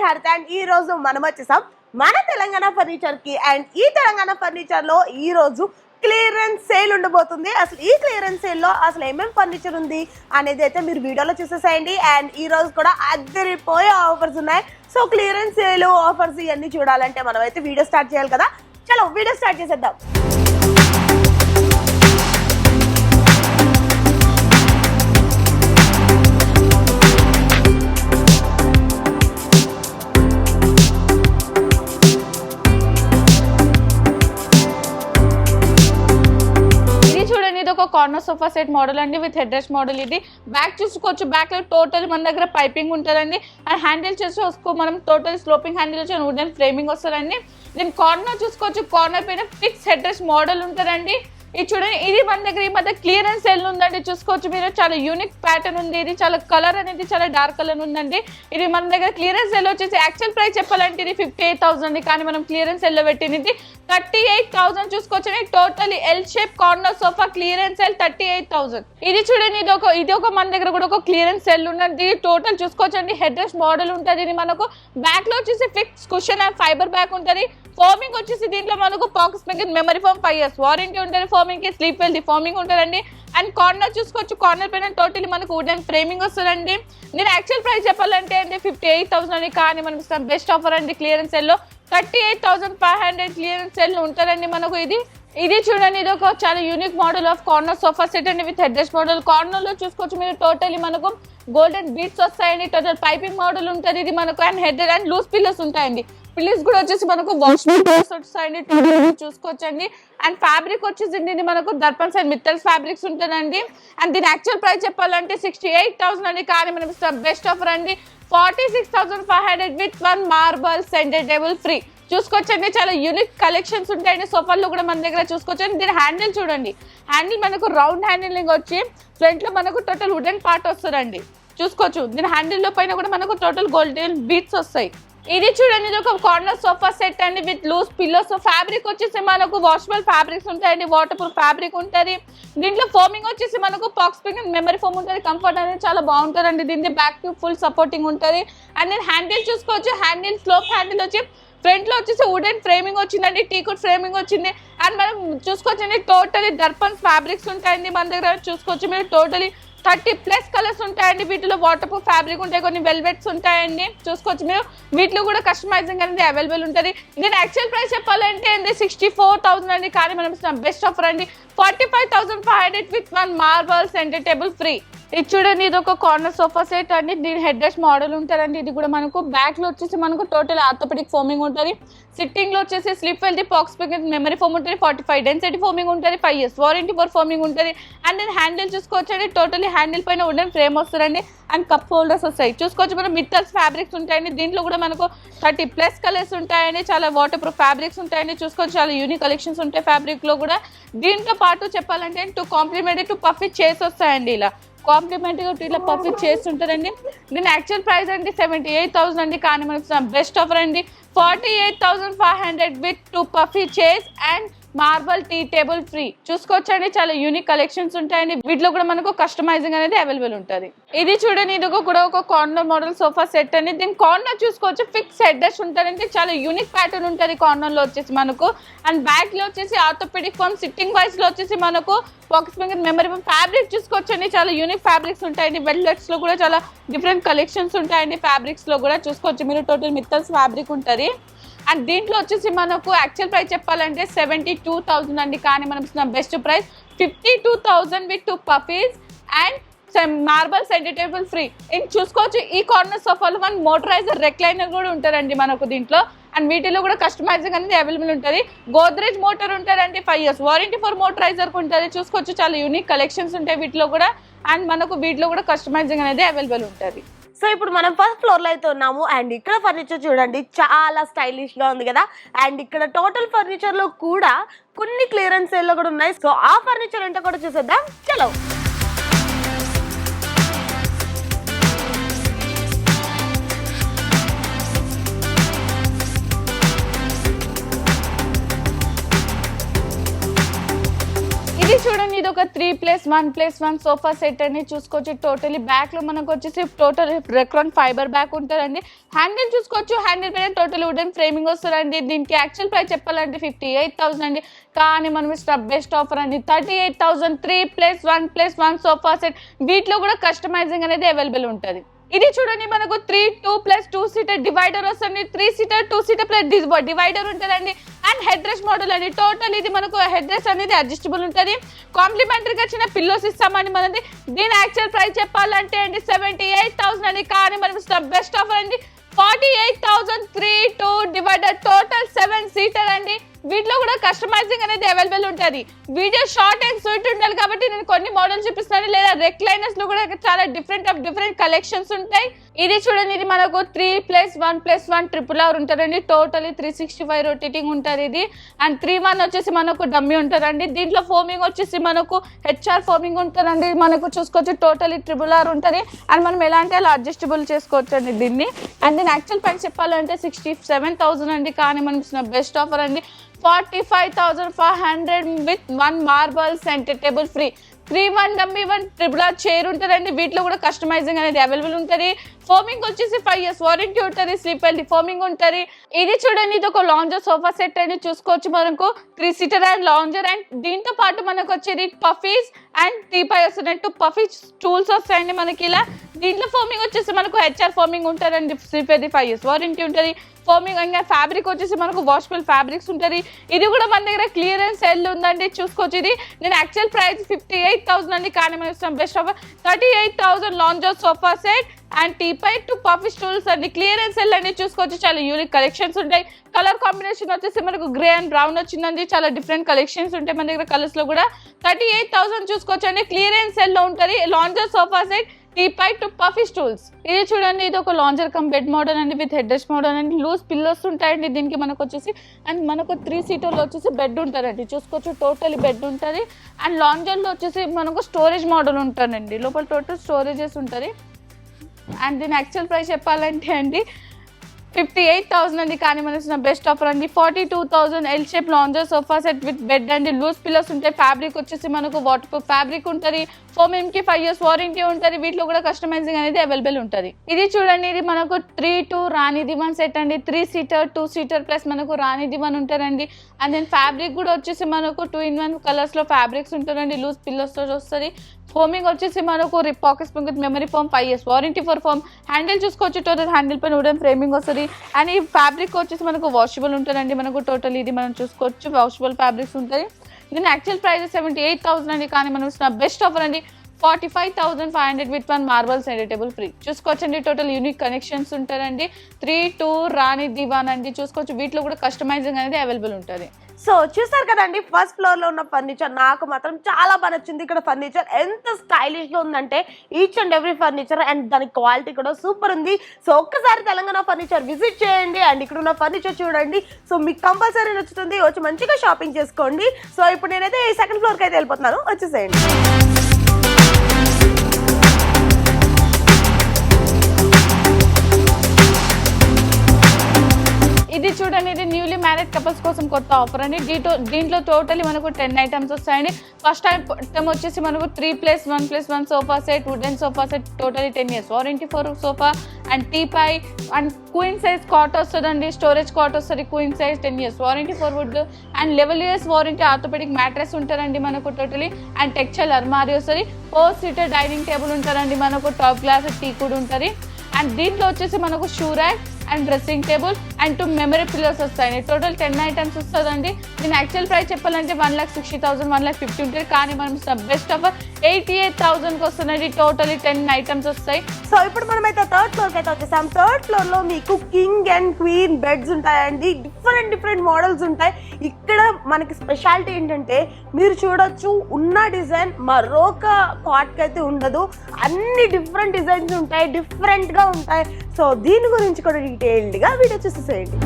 హరిత అండ్ ఈ రోజు మనం వచ్చేసాం మన తెలంగాణ ఫర్నిచర్ కి. అండ్ ఈ తెలంగాణ ఫర్నిచర్ లో ఈ రోజు క్లియరెన్స్ సేల్ ఉండబోతుంది. అసలు ఈ క్లియరెన్స్ సేల్ లో అసలు ఏమేమి ఫర్నిచర్ ఉంది అనేది అయితే మీరు వీడియోలో చూసేసేయండి. అండ్ ఈ రోజు కూడా అద్దరిపోయే ఆఫర్స్ ఉన్నాయి. సో క్లియరెన్స్ సేల్ ఆఫర్స్ ఇవన్నీ చూడాలంటే మనం అయితే వీడియో స్టార్ట్ చేయాలి కదా. చలో వీడియో స్టార్ట్ చేసేద్దాం. కార్నర్ సోఫా సెట్ మోడల్ అండి విత్ హెడ్ రెస్ట్ మోడల్. ఇది బ్యాక్ చూసుకోవచ్చు. బ్యాక్ లో టోటల్ మన దగ్గర పైపింగ్ ఉంటుందండి. అండ్ హ్యాండిల్ చేసుకో మనం టోటల్ స్లోపింగ్ హ్యాండిల్ వచ్చి వుడెన్ ఫ్రేమింగ్ వస్తుందండి. దీని కార్నర్ చూసుకోవచ్చు. కార్నర్ పైన ఫిక్స్ హెడ్ రెస్ట్ మోడల్ ఉంటుందండి. ఇది చూడండి, ఇది మన దగ్గర ఈ మధ్య క్లియరెన్స్ సెల్ ఉందండి. చూసుకోవచ్చు మీరు, చాలా యూనిక్ ప్యాటర్న్ ఉంది. ఇది చాలా కలర్ అనేది చాలా డార్క్ కలర్ ఉందండి. ఇది మన దగ్గర క్లియరెన్స్ సెల్ వచ్చేసి యాక్చువల్ ప్రైస్ చెప్పాలంటే ఇది 58,000 కానీ మనం క్లియరెన్స్ సెల్ లో పెట్టింది 38,000. చూసుకోవచ్చు, total L shape corner sofa clearance cell 38,000. ఇది చూడండి, ఇది ఒక మన దగ్గర కూడా ఒక క్లియరెన్స్ సెల్ ఉన్నది. టోటల్ చూసుకోవచ్చండి, హెడ్ రెస్ట్ మోడల్ ఉంటుంది. ఇది మనకు బ్యాక్ లో వచ్చేసి fix cushion and fibre back ఉంటుంది. ఫోమింగ్ వచ్చేసి దీంట్లో మనకు pocket spring memory foam 5 years warranty ఉంటుంది. ఫోమింగ్ కి స్లీప్ వెల్ ఫోమింగ్ ఉంటుందండి. అండ్ కార్నర్ చూసుకోవచ్చు, కార్నర్ పైన టోటల్ మనకు వుడెన్ ఫ్రేమింగ్ వస్తుందండి. నేను యాక్చువల్ ప్రైస్ చెప్పాలంటే అండి 58,000 కానీ మనం ఇస్తాం బెస్ట్ ఆఫర్ అండి. క్లియరెన్స్ సెల్ లో 38,500 క్లియరెన్స్ సెల్ ఉంటుందండి మనకు. ఇది చూడండి, ఇది ఒక చాలా unique model of corner sofa set అండి with head rest model. Corner లో చూసుకోవచ్చు మీరు, టోటల్లీ మనకు గోల్డెన్ బీట్స్ వస్తాయండి. టోటల్ పైపింగ్ మోడల్ ఉంటుంది ఇది మనకు. And head and loose pillars ఉంటాయండి. పిల్లర్స్ కూడా వచ్చేసి మనకు వాష్రూమ్ డోర్స్ వస్తాయండి. చూసుకోవచ్చండి. అండ్ ఫ్యాబ్రిక్ వచ్చేసి ఇది మనకు దర్పన్స్ అండ్ మిత్తల్స్ ఫ్యాబ్రిక్స్ ఉంటుందండి. అండ్ దీని యాక్చువల్ ప్రైస్ చెప్పాలంటే 68,000 అండి కానీ మనం ఇస్తాం బెస్ట్ ఆఫర్ అండి 46,500 with 1 marble centre table free. చూసుకోవచ్చండి, చాలా యూనిక్ కలెక్షన్స్ ఉంటాయండి. సోఫాల్లో కూడా మన దగ్గర చూసుకోవచ్చండి. దీని హ్యాండిల్ చూడండి, హ్యాండిల్ మనకు రౌండ్ హ్యాండిలింగ్ వచ్చి ఫ్రంట్ లో మనకు టోటల్ వుడెన్ పార్ట్ వస్తుందండి. చూసుకోవచ్చు, దీని హ్యాండిల్ లో పైన కూడా మనకు టోటల్ గోల్డెన్ బీట్స్ వస్తాయి. ఇది చూడండి, ఇది ఒక కార్నర్ సోఫా సెట్ అండి విత్ లూజ్ పిల్లోస్. ఫ్యాబ్రిక్ వచ్చేసి మనకు వాషబుల్ ఫ్యాబ్రిక్స్ ఉంటాయండి. వాటర్ ప్రూఫ్ ఫ్యాబ్రిక్ ఉంటుంది. దీంట్లో ఫోమింగ్ వచ్చేసి మనకు pox spring and memory foam ఉంటుంది. కంఫర్ట్ అనేది చాలా బాగుంటుందండి. దీనికి బ్యాక్ టు ఫుల్ సపోర్టింగ్ ఉంటుంది. అండ్ నేను హ్యాండిల్ చూసుకోవచ్చు, హ్యాండిల్ స్లోప్ హ్యాండిల్ వచ్చి ఫ్రంట్ లో వచ్చేసి వుడెన్ ఫ్రేమింగ్ వచ్చిందండి. టీకుడ్ ఫ్రేమింగ్ వచ్చింది. అండ్ మనం చూసుకోవచ్చండి, టోటలీ దర్పన్స్ ఫ్యాబ్రిక్స్ ఉంటాయండి మన దగ్గర. చూసుకోవచ్చు మీరు, టోటలీ 30+ కలర్స్ ఉంటాయండి. వీటిలో వాటర్ ప్రూఫ్ ఫ్యాబ్రిక్ ఉంటాయి, కొన్ని వెల్వెట్స్ ఉంటాయండి. చూసుకోవచ్చు మీరు, వీటిలో కూడా కస్టమైజింగ్ అనేది అవైలబుల్ ఉంటుంది. దీని యాక్చువల్ ప్రైస్ చెప్పాలంటే 64,000 అండి కానీ మనం బెస్ట్ ఆఫర్ అండి 45,500 with 1 marble centre table free. ఇది చూడండి, ఇది ఒక కార్నర్ సోఫా సెట్ అండి. దీని హెడ్ రెస్ట్ మోడల్ ఉంటారండి. ఇది కూడా మనకు బ్యాక్ లో వచ్చేసి మనకు టోటల్ ఆర్థోపెడిక్ ఫోమింగ్ ఉంటుంది. సిట్టింగ్ లో వచ్చేసి sleep well pox spring memory foam ఉంటుంది. 45 డెన్సిటీ ఫోమింగ్ ఉంటుంది. 5 years వారంటీ ఫర్ ఫోమింగ్ ఉంటుంది. అండ్ నేను హ్యాండిల్ చూసుకోవచ్చండి, టోటలీ హ్యాండిల్ పైన వుడెన్ ఫ్రేమ్ వస్తుందండి. అండ్ కప్ హోల్డర్స్ వస్తాయి. చూసుకోవచ్చు మనం, మిత్తల్స్ ఫ్యాబ్రిక్స్ ఉంటాయండి. దీంట్లో కూడా మనకు 30+ కలర్స్ ఉంటాయండి. చాలా వాటర్ ప్రూఫ్ ఫ్యాబ్రిక్స్ ఉంటాయండి. చూసుకోవచ్చు, చాలా యూనిక్ కలెక్షన్స్ ఉంటాయి ఫ్యాబ్రిక్ లో కూడా. దీంతో పాటు చెప్పాలంటే 2 కాంప్లిమెంటరీ 2 పఫీ చైర్స్ వస్తాయండి. ఇలా కాంప్లిమెంటరీగా ఇట్లా పఫీ చేస్తుంటారండి. దీని యాక్చువల్ ప్రైస్ అండి 78,000 అండి కానీ మనకి బెస్ట్ ఆఫర్ అండి 48,500 with 2 puffy chairs and marble tea table free. చూసుకోవచ్చండి, చాలా యూనిక్ కలెక్షన్స్ ఉంటాయండి. వీటిలో కూడా మనకు కస్టమైజింగ్ అనేది అవైలబుల్ ఉంటుంది. ఇది చూడండి, ఇది కూడా ఒక కార్నర్ మోడల్ సోఫా సెట్ అండి. దీని కార్నర్ చూసుకోవచ్చు, ఫిక్స్ హెడ్ రెస్ట్ ఉంటారండి. చాలా యూనిక్ ప్యాటర్న్ ఉంటుంది కార్నర్ లో వచ్చేసి మనకు. అండ్ బ్యాక్ లో వచ్చేసి ఆర్థోపెడిక్ ఫోమ్, సిట్టింగ్ వైస్ లో వచ్చేసి మనకు pocket spring memory foam. Fabric చూసుకోవచ్చండి, చాలా యూనిక్ ఫ్యాబ్రిక్స్ ఉంటాయండి. వెల్వెట్స్ లో కూడా చాలా డిఫరెంట్ కలెక్షన్స్ ఉంటాయండి. ఫ్యాబ్రిక్స్ లో కూడా చూసుకోవచ్చు మీరు, టోటల్ మిత్తల్స్ ఫ్యాబ్రిక్ ఉంటుంది. అండ్ దీంట్లో వచ్చేసి మనకు యాక్చువల్ ప్రైస్ చెప్పాలంటే 72,000 అండి కానీ మనం best price 52,000 with 2 puffies and marble centre table free. చూసుకోవచ్చు, ఈ కార్నర్ సోఫాలో మన మోటరైజర్ రెక్లైనర్ కూడా ఉంటారండి మనకు దీంట్లో. అండ్ వీటిలో కూడా కస్టమైజింగ్ అనేది అవైలబుల్ ఉంటుంది. గోద్రేజ్ మోటార్ ఉంటారండి. 5 years వారంటీ ఫర్ మోటరైజర్ ఉంటుంది. చూసుకోవచ్చు, చాలా యూనిక్ కలెక్షన్స్ ఉంటాయి వీటిలో కూడా. అండ్ మనకు వీటిలో కూడా కస్టమైజింగ్ అనేది అవైలబుల్ ఉంటుంది. సో ఇప్పుడు మనం ఫస్ట్ ఫ్లోర్ లో అయితే ఉన్నాము. అండ్ ఇక్కడ ఫర్నిచర్ చూడండి, చాలా స్టైలిష్ గా ఉంది కదా. అండ్ ఇక్కడ టోటల్ ఫర్నిచర్ లో కూడా కొన్ని క్లియరెన్స్ సేల్ లో కూడా ఉన్నాయి. సో ఆ ఫర్నిచర్ ఏంటో కూడా చూసేద్దాం. చలో. ఇది చూడండి, ఇది ఇది ఒక 3+1+1 సోఫా సెట్ అని చూసుకోవచ్చు. టోటలీ బ్యాక్ లో మనకు వచ్చేసి టోటల్ రెక్రాన్ ఫైబర్ బ్యాక్ ఉంటుందండి. హ్యాండిల్ చూసుకోవచ్చు, హ్యాండిల్ పైన టోటల్ వుడెన్ ఫ్రేమింగ్ వస్తుందండి. దీనికి యాక్చువల్ ప్రైస్ చెప్పాలంటే 58,000 అండి. కానీ మనం బెస్ట్ ఆఫర్ అండి 38,000 3+1+1 సోఫా సెట్. వీటిలో కూడా కస్టమైజింగ్ అనేది అవైలబుల్ ఉంటుంది. ఇది చూడండి మనకు 3+2 సీటర్ డివైడర్ వస్తుంది. 3 సీటర్ 2 సీటర్ ప్లస్ డివైడర్ ఉంటుందండి. అండ్ హెడ్ రెస్ట్ మోడల్ అండి. టోటల్ ఇది మనకు హెడ్ రెస్ట్ అనేది అడ్జస్టబుల్ ఉంటుంది. కాంప్లిమెంటరీగా చిన్న పిల్లోస్ ఇస్తామండి మనది. దీని యాక్చువల్ ప్రైస్ చెప్పాలంటే అండి 78,000 అండి. కానీ మనం బెస్ట్ ఆఫర్ అండి 48,000 3-2 డివైడర్ టోటల్ 7 సీటర్ అండి. వీటిలో కూడా కస్టమైజింగ్ అనేది అవైలబుల్ ఉంటుంది. వీడియో షార్ట్ అండ్ స్వీట్ ఉండాలి కాబట్టి నేను కొన్ని మోడల్స్ చూపిస్తాను. లేదా రెక్లైనర్స్ లో కూడా చాలా డిఫరెంట్ కలెక్షన్స్ ఉంటాయి. ఇది చూడండి, ఇది మనకు 3+1+1 RRR ఉంటుందండి. టోటలీ 365 రొటేటింగ్ ఉంటుంది ఇది. అండ్ 3-1 వచ్చేసి మనకు డమ్మీ ఉంటుందండి. దీంట్లో ఫోమింగ్ వచ్చేసి మనకు HR ఫోమింగ్ ఉంటుందండి. మనకు చూసుకోవచ్చు టోటలీ RRR ఉంటుంది. అండ్ మనం ఎలా అంటే అలా అడ్జస్టబుల్ చేసుకోవచ్చు అండి దీన్ని. అండ్ దీని యాక్చువల్ ప్రైస్ చెప్పాలంటే 67,000 అండి. కానీ మనకి బెస్ట్ ఆఫర్ అండి 45,500 with 1 marble centre table free. 3-1 dummy 1 RRR chair ఉంటుందండి. వీటిలో కూడా కస్టమైజింగ్ అనేది అవైలబుల్ ఉంటుంది. ఫోమింగ్ వచ్చేసి 5 years వారంటీ ఉంటుంది. స్లీప్ ఫోమింగ్ ఉంటుంది. ఇది చూడండి, ఇది ఒక లాంజర్ సోఫా సెట్ అని చూసుకోవచ్చు. మనకు 3 సీటర్ అండ్ లాంజర్. అండ్ దీంతో పాటు మనకు వచ్చేది పఫీస్ అండ్ టీపై వస్తున్నాయి. 2 పఫీ స్టూల్స్ వస్తాయండి మనకి ఇలా. దీంట్లో ఫోమింగ్ వచ్చేసి మనకు HR ఫోమింగ్ ఉంటుందండి. స్లీప్ 5 years వారంటీ ఉంటుంది. ఫోమింగ్ ఇంకా ఫ్యాబ్రిక్ వచ్చేసి మనకు వాషబుల్ ఫ్యాబ్రిక్స్ ఉంటుంది. ఇది కూడా మన దగ్గర క్లియరెన్స్ సెల్ ఉందండి. చూసుకోవచ్చు. ఇది నేను యాక్చువల్ ప్రైస్ 58,000 అండి. కానీ మనం ఇస్తాం best offer 38,000 lounger sofa set and teapoy 2 puffy stools అండి. క్లియరెన్స్ సెల్ అండి. చూసుకోవచ్చు, చాలా యూనిక్ కలెక్షన్స్ ఉంటాయి. కలర్ కాంబినేషన్ వచ్చేసి మనకు గ్రే అండ్ బ్రౌన్ వచ్చిందండి. చాలా డిఫరెంట్ కలెక్షన్స్ ఉంటాయి మన దగ్గర కలర్స్ లో కూడా. 38,000 చూసుకోవచ్చు అండి. క్లియరెన్స్ సెల్ లో ఉంటుంది. Lounger sofa set teapoy 2 puffy stools. ఇది చూడండి, ఇది ఒక లాంజర్ కమ్ బెడ్ మోడల్ అండి విత్ హెడ్ రెస్ట్ మోడల్ అండి. లూజ్ పిల్లోస్ ఉంటాయండి దీనికి మనకు వచ్చేసి. అండ్ మనకు 3 సీటర్లో వచ్చేసి బెడ్ ఉంటుందండి. చూసుకోవచ్చు టోటలీ బెడ్ ఉంటుంది. అండ్ లాంజర్లో వచ్చేసి మనకు స్టోరేజ్ మోడల్ ఉంటుందండి. లోపల టోటల్ స్టోరేజెస్ ఉంటుంది. అండ్ దీని యాక్చువల్ ప్రైస్ చెప్పాలంటే అండి 58,000 అండి. కానీ మనకి బెస్ట్ ఆఫర్ అండి 42,000 L shape lounger sofa set with bed అండి. లూజ్ పిల్లోస్ ఉంటాయి. ఫ్యాబ్రిక్ వచ్చేసి మనకు వాటర్ ప్రూఫ్ ఫ్యాబ్రిక్ ఉంటుంది. ఫోమింగ్ కి 5 years వారంటీ ఉంటుంది. వీటిలో కూడా కస్టమైజింగ్ అనేది అవైలబుల్ ఉంటుంది. ఇది చూడండి, ఇది మనకు 3-2 రాణి దివాన్ సెట్ అండి. 3 సీటర్ 2 సీటర్ ప్లస్ మనకు రాణి దివాన్ ఉంటుందండి. అండ్ దెన్ ఫ్యాబ్రిక్ కూడా వచ్చేసి మనకు 2-in-1 కలర్స్ లో ఫ్యాబ్రిక్స్ ఉంటుందండి. లూజ్ పిల్లోస్ తో వస్తుంది. ఫోమింగ్ వచ్చేసి మనకు pocket spring with memory foam 5 years warranty for foam. Handle చూసుకోవచ్చు, టోటల్ హ్యాండిల్ పైన వుడెన్ ఫ్రేమింగ్ వస్తుంది. అండ్ ఈ ఫ్యాబ్రిక్ వచ్చేసి మనకు వాషబుల్ ఉంటుందండి. మనకు టోటల్ ఇది మనం చూసుకోవచ్చు వాషబుల్ ఫ్యాబ్రిక్స్ ఉంటుంది. దీని యాక్చువల్ ప్రైస్ 78,000 అండి. కానీ మనం బెస్ట్ ఆఫర్ అండి 45,500 with 1 marble centre table free. చూసుకోవచ్చండి టోటల్ యూనిక్ కనెక్షన్స్ ఉంటారండి. 3-2 రాణి దివాన్ అండి. చూసుకోవచ్చు, వీటిలో కూడా కస్టమైజింగ్ అనేది అవైలబుల్ ఉంటుంది. సో చూసారు కదండి, ఫస్ట్ ఫ్లోర్ లో ఉన్న ఫర్నిచర్ నాకు మాత్రం చాలా బాగా నచ్చింది. ఇక్కడ ఫర్నిచర్ ఎంత స్టైలిష్ గా ఉందంటే each and every furniture and దాని క్వాలిటీ కూడా సూపర్ ఉంది. సో ఒక్కసారి తెలంగాణ ఫర్నిచర్ విజిట్ చేయండి అండ్ ఇక్కడ ఉన్న ఫర్నిచర్ చూడండి. సో మీకు కంపల్సరీ నచ్చుతుంది. వచ్చి మంచిగా షాపింగ్ చేసుకోండి. సో ఇప్పుడు నేనైతే సెకండ్ ఫ్లోర్కి అయితే వెళ్ళిపోతున్నాను. వచ్చేసేయండి. ఇది చూడండి, ఇది న్యూలీ మ్యారేడ్ కపుల్స్ కోసం కొత్త ఆఫర్ అండి. దీంట్లో టోటలీ మనకు 10 ఐటమ్స్ వస్తాయండి. ఫస్ట్ ఐటమ్ వచ్చేసి మనకు 3+1+1 sofa set wooden sofa set totally 10 years warranty for sofa and teapoy and queen size cot వస్తుందండి. స్టోరేజ్ కాట్ వస్తుంది queen size 10 years warranty for wood and 11 years warranty orthopaedic mattress ఉంటుందండి మనకు totally. And texture అర్మారీ వస్తుంది. 4 seater dining table ఉంటుందండి. మనకు top glass tea కూడా ఉంటుంది. And దీంట్లో వచ్చేసి మనకు shoe rack and dressing table and 2 memory pillows వస్తాయండి. టోటల్ 10 ఐటమ్స్ వస్తుందండి. దీని యాక్చువల్ ప్రైస్ చెప్పాలంటే 1,60,000 1,50,000 ఉంటుంది. కానీ మనం బెస్ట్ ఆఫర్ 88,000కి వస్తుందండి. టోటలీ 10 ఐటమ్స్ వస్తాయి. సో ఇప్పుడు మనమైతే థర్డ్ ఫ్లోర్కి అయితే వచ్చేసాం. థర్డ్ ఫ్లోర్ లో మీకు కింగ్ అండ్ క్వీన్ బెడ్స్ ఉంటాయండి. డిఫరెంట్ మోడల్స్ ఉంటాయి. ఇక్కడ మనకి స్పెషాలిటీ ఏంటంటే మీరు చూడొచ్చు ఉన్న డిజైన్ మరొక కాట్కి అయితే ఉండదు. అన్ని డిఫరెంట్ డిజైన్స్ ఉంటాయి, డిఫరెంట్గా ఉంటాయి. సో దీని గురించి కూడా డీటెయిల్డ్గా వీడియో చూసేసేయండి.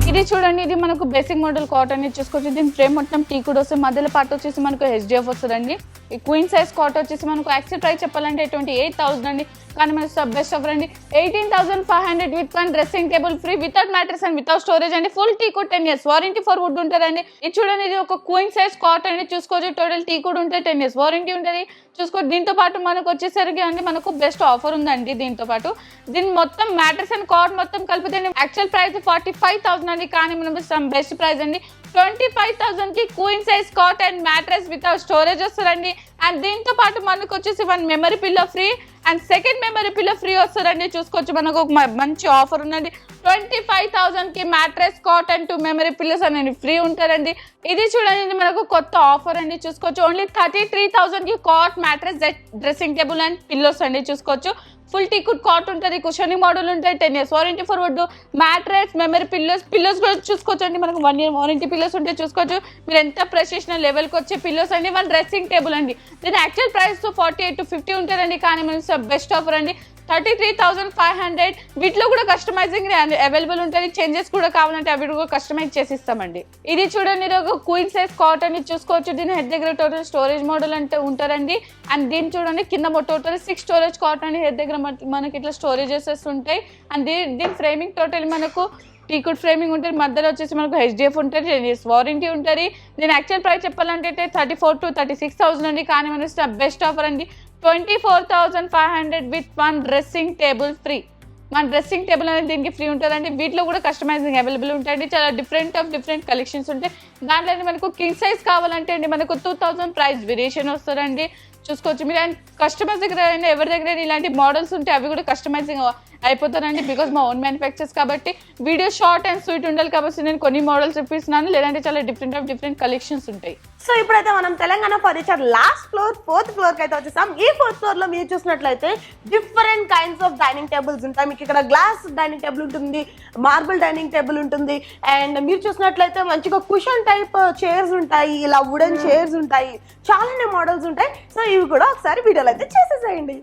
ఇది చూడండి, ఇది మనకు బేసిక్ మోడల్ కాటన్ చూసుకోవచ్చు. దీని ఫ్రేమ్ మొత్తం టీ కూడా వస్తుంది. మధ్యలో పార్ట్ వచ్చేసి మనకు HDF వస్తుందండి. ఈ క్వీన్ సైజ్ కాట్ వచ్చేసి మనకు యాక్చువల్ ప్రైస్ చెప్పాలంటే 28,000 అండి. కానీ మనకు బెస్ట్ ఆఫర్ అండి 18,500 with one dressing table free without mattress and without storage అండి. Full tea wood 10 years warranty for wood ఉంటుందండి. ఇది చూడండి, ఇది ఒక క్వీన్ సైజ్ కాట్ అండి. చూసుకోవచ్చు టోటల్ టీ కుడ్ ఉంటే 10 years వారంటీ ఉంటుంది. చూసుకోండి, దీంతో పాటు మనకు వచ్చేసరికి అండి మనకు బెస్ట్ ఆఫర్ ఉందండి. దీంతో పాటు దీని మొత్తం మ్యాట్రెస్ అండ్ కాట్ మొత్తం కలిపితే యాక్చువల్ ప్రైస్ 45,000 అండి, కానీ మనం బెస్ట్ ప్రైస్ అండి 25,000 కి queen size cot and mattress without storage వస్తుందండి. అండ్ దీంతో పాటు మనకు వచ్చేసి 1 memory pillow free and second memory pillow free వస్తుందండి. చూసుకోవచ్చు, మనకు ఒక మంచి ఆఫర్ ఉందండి. 25,000 కి mattress cot and 2 memory pillows అనేది ఫ్రీ ఉంటారండి. ఇది చూడండి, మనకు కొత్త ఆఫర్ అండి. చూసుకోవచ్చు, ఓన్లీ 33,000 కి cot mattress dressing table and pillows అండి. చూసుకోవచ్చు, ఫుల్ టీ కుడ్ కాట్ ఉంటుంది, కుషనింగ్ మోడల్ ఉంటాయి, 10 years warranty for wood, mattress, memory pillows కూడా చూసుకోవచ్చు అండి. మనకు 1 year వారంటీ పిల్లోస్ ఉంటే చూసుకోవచ్చు. మీరు ఎంత ప్రొఫెషనల్ లెవెల్కి వచ్చే పిల్లోస్ అండి. 1 డ్రెస్సింగ్ టేబుల్ అండి. దీని యాక్చువల్ ప్రైస్ 48 to 50 ఉంటుందండి, కానీ మనకు బెస్ట్ ఆఫర్ అండి 33,500. వీటిలో కూడా కస్టమైజింగ్ అవైలబుల్ ఉంటుంది. చేంజెస్ కూడా కావాలంటే అవి కూడా కస్టమైజ్ చేసి ఇస్తామండి. ఇది చూడండి, ఇది ఒక క్వీన్ సైజ్ కాట్ అని చూసుకోవచ్చు. దీని హెడ్ దగ్గర టోటల్ స్టోరేజ్ మోడల్ అంటే ఉంటారండి. అండ్ దీన్ని చూడండి, కింద టోటల్ 6 స్టోరేజ్ కాట్ అని హెడ్ దగ్గర మనకి ఇట్లా స్టోరేజెస్ ఉంటాయి. అండ్ దీని ఫ్రేమింగ్ టోటల్ మనకు టీ కుడ్ ఫ్రేమింగ్ ఉంటుంది. మధ్యలో వచ్చేసి మనకు HDF ఉంటుంది, 10 years వారంటీ ఉంటుంది. దీని యాక్చువల్ ప్రైస్ చెప్పాలంటే 34,000 to 36,000 అండి, కానీ మనకి బెస్ట్ ఆఫర్ అండి 24,500 విత్ 1 డ్రెస్సింగ్ టేబుల్ ఫ్రీ. మన డ్రెస్సింగ్ టేబుల్ అనేది దీనికి ఫ్రీ ఉంటుందండి. వీటిలో కూడా కస్టమైజింగ్ అవైలబుల్ ఉంటాయండి. చాలా డిఫరెంట్ కలెక్షన్స్ ఉంటాయి. దాంట్లో మనకు కింగ్ సైజ్ కావాలంటే అండి మనకు 2,000 ప్రైస్ వేరియేషన్ వస్తుందండి. చూసుకోవచ్చు, మీరు అండ్ కస్టమర్స్ దగ్గర అయినా ఎవరి దగ్గర ఇలాంటి మోడల్స్ ఉంటే అవి కూడా కస్టమైజింగ్ అయిపోతారండి. బికాజ్ మా ఓన్ మ్యానుఫ్యాక్చర్స్ కాబట్టి వీడియో షార్ట్ అండ్ స్వీట్ ఉండాలి కాబట్టి నేను కొన్ని మోడల్స్ చూపిస్తున్నాను. లేదంటే చాలా డిఫరెంట్ కలెక్షన్స్ ఉంటాయి. సో ఇప్పుడైతే మనం Telangana furniture last floor 4th floor కి అయితే వచ్చేసాం. ఈ 4th ఫ్లోర్ లో మీరు చూసినట్లయితే different kinds of dining tables ఉంటాయి. మీకు ఇక్కడ గ్లాస్ డైనింగ్ టేబుల్ ఉంటుంది, మార్బుల్ డైనింగ్ టేబుల్ ఉంటుంది, అండ్ మీరు చూసినట్లయితే మంచిగా కుషన్ టైప్ చైర్స్ ఉంటాయి, ఇలా వుడెన్ చైర్స్ ఉంటాయి, చాలానే మోడల్స్ ఉంటాయి. సో ఇవి కూడా ఒకసారి వీడియోలో అయితే చేసేసేయండి.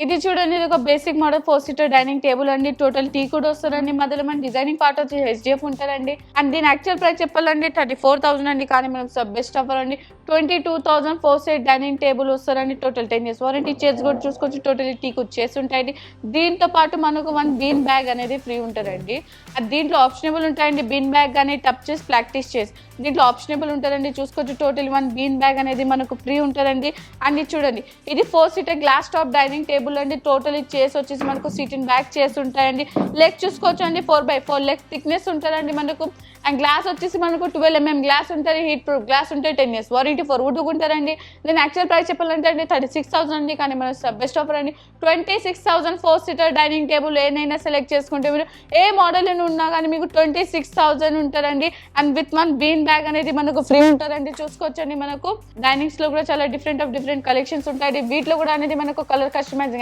ఇది చూడండి, ఇది ఒక basic model 4-seater dining table అండి. టోటల్ టీ కూడా వస్తుందండి. మధ్యలో మన డిజైనింగ్ పార్ట్ వచ్చి HDF ఉంటారండి. అండ్ దీని యాక్చువల్ ప్రైస్ చెప్పాలండి 34,000 అండి, కానీ మనకు బెస్ట్ ఆఫర్ అండి 22,000 4-seat డైనింగ్ టేబుల్ వస్తారండి. Total 10 years warranty. చైర్స్ కూడా చూసుకోవచ్చు, టోటల్ టీ కుడ్ చైర్స్ ఉంటాయండి. దీంతో పాటు మనకు 1 బీన్ బ్యాగ్ అనేది ఫ్రీ ఉంటుందండి. అది దీంట్లో ఆప్షనబుల్ ఉంటాయండి. బీన్ బ్యాగ్ కానీ టప్ చేసి ప్రాక్టీస్ చేసి దీంట్లో ఆప్షనబుల్ ఉంటుందండి. చూసుకోవచ్చు, టోటల్ 1 బీన్ బ్యాగ్ అనేది మనకు ఫ్రీ ఉంటుందండి. అండ్ ఇది చూడండి, ఇది 4-seater glass top dining table అండి. టోటల్ చైర్స్ వచ్చేసి మనకు సీట్ ఇన్ బ్యాక్ చైర్స్ ఉంటాయండి. లెగ్ చూసుకోవచ్చు అండి, 4x4 లెగ్ థిక్నెస్ ఉంటుందండి మనకు. అండ్ గ్లాస్ వచ్చేసి మనకు 12 mm గ్లాస్ ఉంటుంది, హీట్ ప్రూఫ్ గ్లాస్ ఉంటాయి, 10 years వారంటీ ఫర్ వుడ్ ఉంటారండి. దీని యాక్చువల్ ప్రైస్ చెప్పాలంటే అండి 36,000 అండి, కానీ మన బెస్ట్ ఆఫర్ అండి 26,000 4-seater డైనింగ్ టేబుల్. ఏదైనా సెలెక్ట్ చేసుకుంటే మీరు ఏ మోడల్ ఉన్నా కానీ మీకు 26,000 ఉంటారండి. అండ్ విత్ 1 బీన్ బ్యాగ్ అనేది మనకు ఫ్రీ ఉంటారండి. చూసుకోవచ్చండి, మనకు డైనింగ్స్ లో కూడా చాలా డిఫరెంట్ కలెక్షన్స్ ఉంటాయి. వీటిలో కూడా అనేది మనకు కలర్ కస్టమైజింగ్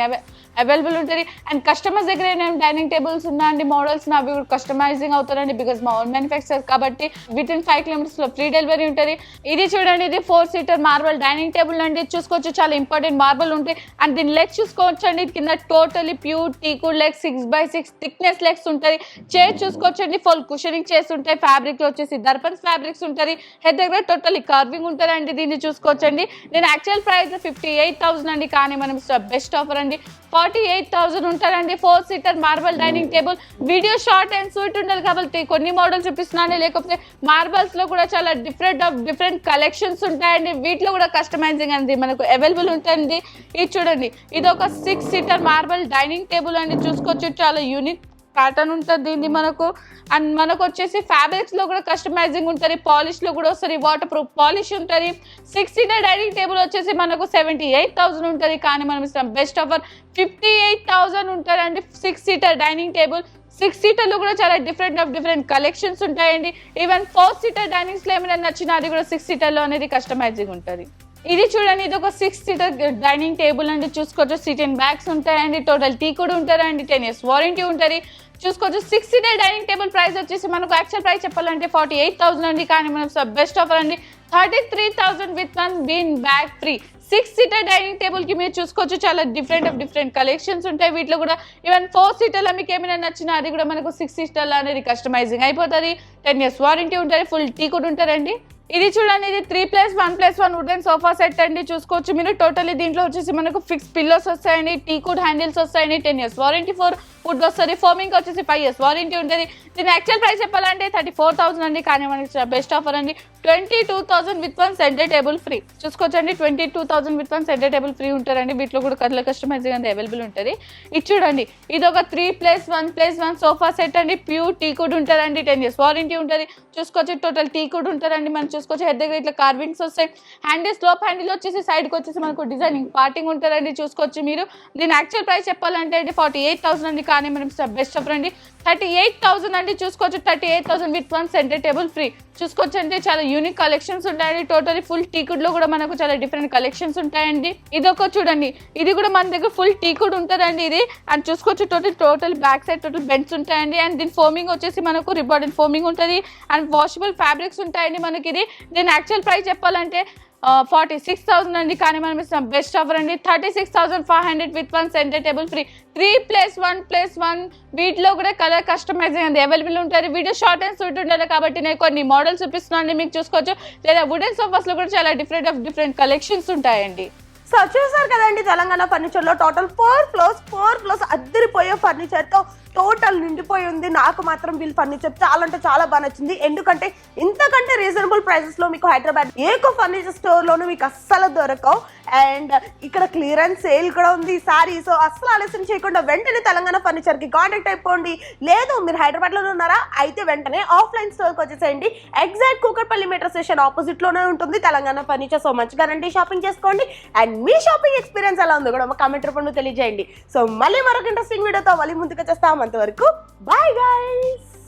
అవైలబుల్ ఉంటుంది. అండ్ కస్టమర్స్ దగ్గర డైనింగ్ టేబుల్స్ ఉన్నా అండి మోడల్స్ అవి కూడా కస్టమైజింగ్ అవుతారండి. బికాజ్ మా ఓన్ మ్యానుఫ్యాక్చర్ కాబట్టి వితిన్ 5 kilometers లో ఫ్రీ డెలివరీ ఉంటుంది. ఇది చూడండి, ఇది 4-seater మార్బల్ డైనింగ్ టేబుల్ అండి. చూసుకోవచ్చు, చాలా ఇంపార్టెంట్ మార్బల్ ఉంటాయి. అండ్ దీని లెగ్స్ చూసుకోవచ్చు అండి, కింద totally pure టీకుడ్ legs 6x6 thickness legs ఉంటుంది. చైర్ చూసుకోవచ్చు అండి, ఫుల్ కుషనింగ్ చైర్స్ ఉంటాయి. ఫ్యాబ్రిక్ లో వచ్చేసి దర్పన్స్ ఫ్యాబ్రిక్స్ ఉంటుంది. హెడ్ దగ్గర టోటలీ కర్వింగ్ ఉంటుందండి. దీన్ని చూసుకోవచ్చండి. దీని యాక్చువల్ ప్రైస్ 58,000 అండి, కానీ మనం బెస్ట్ ఆఫర్ అండి 48,000 ఉంటారండి. 4-seater marble dining table. Video short and sweet ఉండాలి కాబట్టి కొన్ని మోడల్ చూపిస్తున్నాను. లేకపోతే మార్బల్స్ లో కూడా చాలా డిఫరెంట్ కలెక్షన్స్ ఉంటాయండి. వీటిలో కూడా కస్టమైజింగ్ అనేది మనకు అవైలబుల్ ఉంటుంది. ఇది చూడండి, ఇది ఒక 6-seater మార్బల్ డైనింగ్ టేబుల్ అండి. చూసుకోవచ్చు, చాలా యూనిక్ ప్యాటర్న్ ఉంటుంది దీన్ని మనకు. అండ్ మనకు వచ్చేసి ఫ్యాబ్రిక్స్ లో కూడా కస్టమైజింగ్ ఉంటుంది, పాలిష్ లో కూడా వస్తుంది, వాటర్ ప్రూఫ్ పాలిష్ ఉంటుంది. 6-seater డైనింగ్ టేబుల్ వచ్చేసి మనకు 78,000 ఉంటుంది, కానీ మనం బెస్ట్ ఆఫర్ 58,000 ఉంటారండి. 6-seater dining table. 6-seater లో కూడా చాలా డిఫరెంట్ కలెక్షన్స్ ఉంటాయండి. ఈవెన్ 4-seater డైనింగ్స్ లో ఏమైనా నచ్చినా అది కూడా 6-seater లో అనేది కస్టమైజింగ్ ఉంటుంది. ఇది చూడండి, ఇది ఒక 6-seater డైనింగ్ టేబుల్ అండి. చూసుకోవచ్చు, సీట్ అండ్ బ్యాగ్స్ ఉంటాయండి. టోటల్ టీ కూడా ఉంటారండి, 10 years వారంటీ ఉంటుంది. చూసుకోవచ్చు, 6-seater డైనింగ్ టేబుల్ ప్రైస్ వచ్చేసి మనకు యాక్చువల్ ప్రైస్ చెప్పాలంటే 48,000 అండి, కానీ మనం బెస్ట్ ఆఫర్ అండి 33,000 with 1 bean bag free. 6-seater dining table కి మీరు చూసుకోవచ్చు, చాలా డిఫరెంట్ కలెక్షన్స్ ఉంటాయి. వీటిలో కూడా ఈవెన్ 4-seater లో మీకు ఏమైనా నచ్చినా అది కూడా మనకు 6-seater లో అనేది కస్టమైజింగ్ అయిపోతుంది. 10 years వారంటీ ఉంటుంది, ఫుల్ టీ కూడా ఉంటారండి. ఇది చూడండి, ఇది 3+1+1 వుడెన్ సోఫా సెట్ అండి. చూసుకోవచ్చు మీరు. టోటల్లీ దీంట్లో వచ్చేసి మనకు ఫిక్స్ పిల్లోస్ వస్తాయండి, టీకుడ్ హ్యాండిల్స్ వస్తాయండి, 10 years వారంటీ ఫర్ వుడ్ వస్తుంది. ఫోమింగ్ వచ్చేసి 5 years వారంటీ ఉంటుంది. దీని యాక్చువల్ ప్రైస్ చెప్పాలంటే 34,000 అండి, కానీ మనకి బెస్ట్ ఆఫర్ అండి 22,000 విత్ 1 సెంటర్ టేబుల్ ఫ్రీ. చూసుకోవచ్చండి, 22,000 విత్ 1 సెంటర్ టేబుల్ ఫ్రీ ఉంటారండి. వీటిలో కూడా కలర్ కస్టమైజింగ్ అనేది అవైలబుల్ ఉంటుంది. ఇది చూడండి, ఇది ఒక 3+1+1 సోఫా సెట్ అండి. ప్యూర్ టీకుడ్ ఉంటారండి, 10 years వారంటీ ఉంటుంది. చూసుకోవచ్చు, టోటల్ టీకుడ్ ఉంటారండి. మనం చూసుకోవచ్చు హెడ్ దగ్గర ఇట్లా కార్వింగ్స్ వస్తాయి. హ్యాండిల్ స్లోప్ హ్యాండిల్ వచ్చేసి సైడ్కి వచ్చేసి మనకు డిజైనింగ్ పార్టింగ్ ఉంటారండి. చూసుకోవచ్చు మీరు. దీని యాక్చువల్ ప్రైస్ చెప్పాలంటే 48,000 అండి, కానీ మనం బెస్ట్ ఆఫర్ అండి 38,000 అండి. చూసుకోవచ్చు, 38,000 విత్ 1 సెంటర్ టేబుల్ ఫ్రీ. చూసుకోవచ్చు అంటే చాలా యూనిక్ కలెక్షన్స్ ఉంటాయండి. టోటలీ ఫుల్ టీకుడ్ లో కూడా మనకు చాలా డిఫరెంట్ కలెక్షన్స్ ఉంటాయండి. ఇది ఒక చూడండి, ఇది కూడా మన దగ్గర ఫుల్ టీకుడ్ ఉంటుందండి ఇది. అండ్ చూసుకోవచ్చు total back side total bends ఉంటాయండి. అండ్ దీని ఫోమింగ్ వచ్చేసి మనకు రిబార్డెడ్ ఫోమింగ్ ఉంటుంది. అండ్ వాషబుల్ ఫ్యాబ్రిక్స్ ఉంటాయండి మనకి ఇది. దీని యాక్చువల్ ప్రైస్ చెప్పాలంటే 46,000 అండి, కానీ మనం ఇస్తాం బెస్ట్ ఆఫర్ అండి 36,500 విత్ 1 సెంటర్ టేబుల్ ఫ్రీ. 3+1+1 వీటిలో కూడా కలర్ కస్టమైజింగ్ అనేది అవైలబుల్ ఉంటుంది. వీడియో షార్ట్ అండ్ స్వీట్ ఉండాలి కాబట్టి నేను కొన్ని మోడల్స్ చూపిస్తున్నాను, మీకు చూసుకోవచ్చు. లేదా వుడెన్ సోఫాస్లో కూడా చాలా డిఫరెంట్ కలెక్షన్స్ ఉంటాయండి. సో చూసారు కదండి, తెలంగాణ ఫర్నిచర్లో టోటల్ 4 floors అద్దరిపోయే ఫర్నిచర్తో టోటల్ నిండిపోయి ఉంది. నాకు మాత్రం వీళ్ళ ఫర్నిచర్ చాలా అంటే చాలా బాగా నచ్చింది. ఎందుకంటే ఇంతకంటే రీజనబుల్ ప్రైసెస్లో మీకు హైదరాబాద్ ఏకో ఫర్నిచర్ స్టోర్లోనూ మీకు అస్సలు దొరకవు. అండ్ ఇక్కడ క్లియరెన్స్ సేల్ కూడా ఉంది ఈసారి. సో అస్సలు ఆలస్యం చేయకుండా వెంటనే తెలంగాణ ఫర్నిచర్కి కాంటాక్ట్ అయిపోండి. లేదు మీరు హైదరాబాద్లోనే ఉన్నారా, అయితే వెంటనే ఆఫ్లైన్ స్టోర్కి వచ్చేసేయండి. ఎగ్జాక్ట్ కూకట్పల్లి మెట్రో స్టేషన్ ఆపోజిట్లోనే ఉంటుంది తెలంగాణ ఫర్నిచర్. సో మంచిగా రండి, షాపింగ్ చేసుకోండి. అండ్ మీ షాపింగ్ ఎక్స్పీరియన్స్ ఎలా ఉందో కూడా మా కామెంట్ రూపంలో తెలియజేయండి. సో మళ్ళీ మరొక ఇంట్రెస్టింగ్ వీడియోతో మళ్ళీ ముందుకు వచ్చేస్తాం. అంతవరకు బాయ్ గైస్.